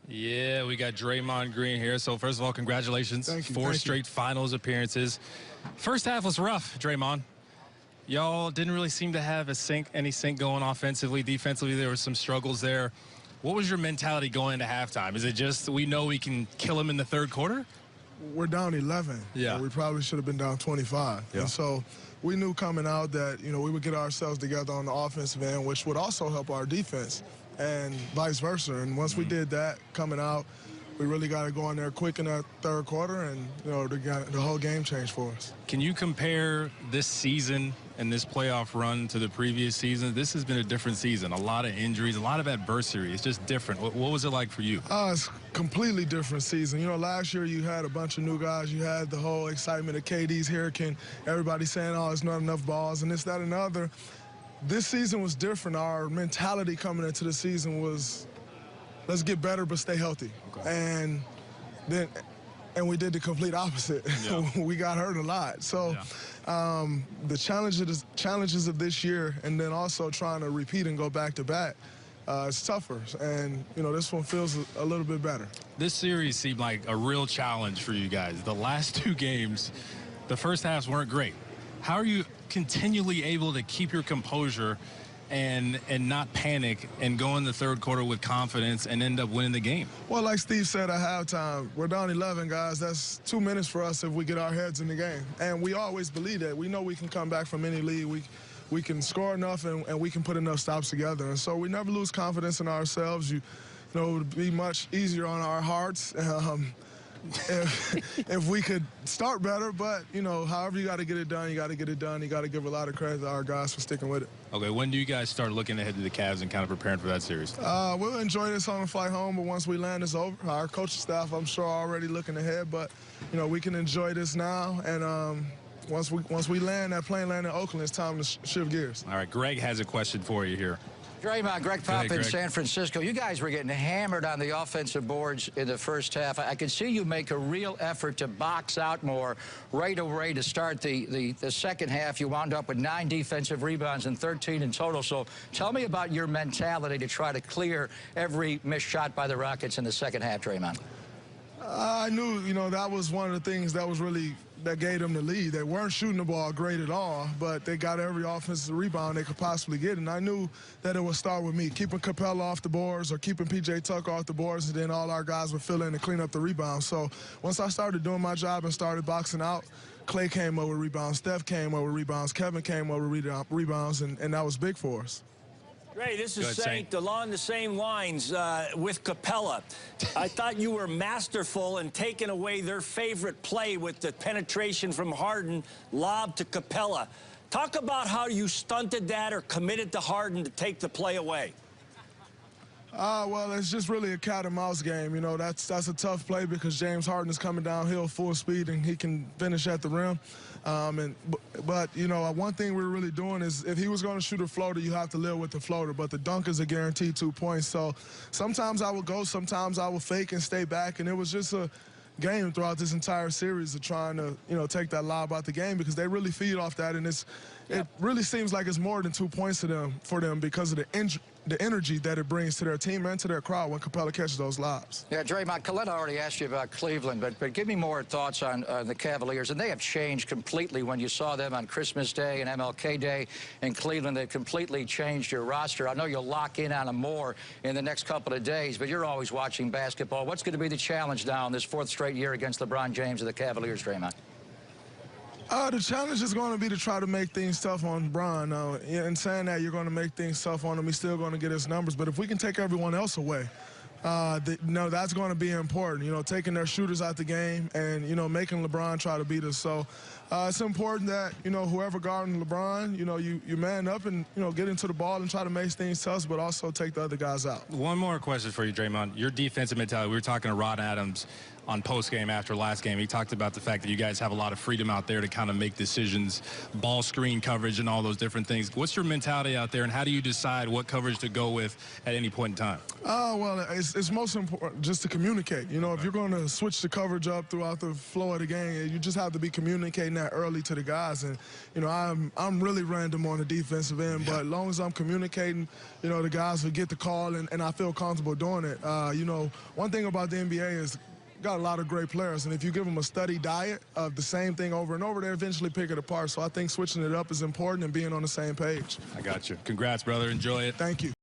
Yeah, we got Draymond Green here. So first of all, congratulations. Thank you. Four straight finals appearances. First half was rough, Draymond. Y'all didn't really seem to have any sync going offensively. Defensively, there were some struggles there. What was your mentality going into halftime? Is it just we know we can kill them in the third quarter? We're down 11. Yeah. We probably should have been down 25. Yeah. And so we knew coming out that, we would get ourselves together on the offensive end, which would also help our defense, and vice versa. And once we did that coming out, we really got to go in there quick in that third quarter, and, the whole game changed for us. Can you compare this season and this playoff run to the previous season? This has been a different season. A lot of injuries, a lot of adversity. It's just different. What was it like for you? It's a completely different season. Last year you had a bunch of new guys. You had the whole excitement of KD's Hurricane. Everybody saying, oh, it's not enough balls, and this, that, and the other. This season was different. Our mentality coming into the season was, let's get better but stay healthy. Okay. And we did the complete opposite. Yeah. We got hurt a lot. So the challenges of this year, and then also trying to repeat and go back-to-back, it's tougher. And, this one feels a little bit better. This series seemed like a real challenge for you guys. The last two games, the first halves weren't great. How are you continually able to keep your composure and not panic and go in the third quarter with confidence and end up winning the game? Well, like Steve said at halftime, we're down 11, guys. That's 2 minutes for us if we get our heads in the game. And we always believe that. We know we can come back from any lead. We can score enough, and we can put enough stops together. And so we never lose confidence in ourselves. It would be much easier on our hearts if we could start better, but however you got to get it done, you got to get it done. You got to give a lot of credit to our guys for sticking with it. Okay, when do you guys start looking ahead to the Cavs and kind of preparing for that series? We'll enjoy this on the flight home, but once we land, it's over. Our coaching staff, I'm sure, are already looking ahead, but we can enjoy this now, and once we land, that plane land in Oakland, it's time to shift gears. All right, Greg has a question for you here. Draymond, Greg Pop in San Francisco. You guys were getting hammered on the offensive boards in the first half. I could see you make a real effort to box out more right away to start the second half. You wound up with 9 defensive rebounds and 13 in total. So tell me about your mentality to try to clear every missed shot by the Rockets in the second half, Draymond. I knew, that was one of the things that gave them the lead. They weren't shooting the ball great at all, but they got every offensive rebound they could possibly get, and I knew that it would start with me, keeping Capella off the boards or keeping P.J. Tucker off the boards, and then all our guys would fill in and clean up the rebounds. So once I started doing my job and started boxing out, Clay came over rebounds, Steph came over rebounds, Kevin came over rebounds, and that was big for us. Ray, this is Saint along the same lines with Capella. I thought you were masterful in taking away their favorite play with the penetration from Harden, lob to Capella. Talk about how you stunted that or committed to Harden to take the play away. Well, it's just really a cat and mouse game. That's a tough play because James Harden is coming downhill full speed and he can finish at the rim. But one thing we're really doing is if he was going to shoot a floater, you have to live with the floater. But the dunk is a guaranteed 2 points. So sometimes I would go, sometimes I would fake and stay back. And it was just a game throughout this entire series of trying to, take that lob out the game because they really feed off that. And it really seems like it's more than 2 points for them because of the energy that it brings to their team and to their crowd when Capella catches those lobs. Yeah, Draymond, Coletta already asked you about Cleveland, but give me more thoughts on the Cavaliers. And they have changed completely when you saw them on Christmas Day and MLK Day in Cleveland. They completely changed your roster. I know you'll lock in on them more in the next couple of days, but you're always watching basketball. What's going to be the challenge now in this 4th straight year against LeBron James and the Cavaliers, Draymond? The challenge is going to be to try to make things tough on Bron. In saying that, you're going to make things tough on him. He's still going to get his numbers. But if we can take everyone else away, that's going to be important. Taking their shooters out the game and, making LeBron try to beat us. So it's important that, whoever guarding LeBron, you man up and, get into the ball and try to make things tough, but also take the other guys out. One more question for you, Draymond. Your defensive mentality. We were talking to Rod Adams on postgame after last game. He talked about the fact that you guys have a lot of freedom out there to kind of make decisions, ball screen coverage and all those different things. What's your mentality out there, and how do you decide what coverage to go with at any point in time? Well, it's most important just to communicate. You know, if you're going to switch the coverage up throughout the flow of the game, you just have to be communicating that early to the guys. And, you know, I'm really random on the defensive end, but as long as I'm communicating, you know, the guys will get the call, and I feel comfortable doing it. You know, one thing about the NBA is got a lot of great players, and if you give them a steady diet of the same thing over and over, they eventually pick it apart. So I think switching it up is important and being on the same page. I got you. Congrats, brother. Enjoy it. Thank you.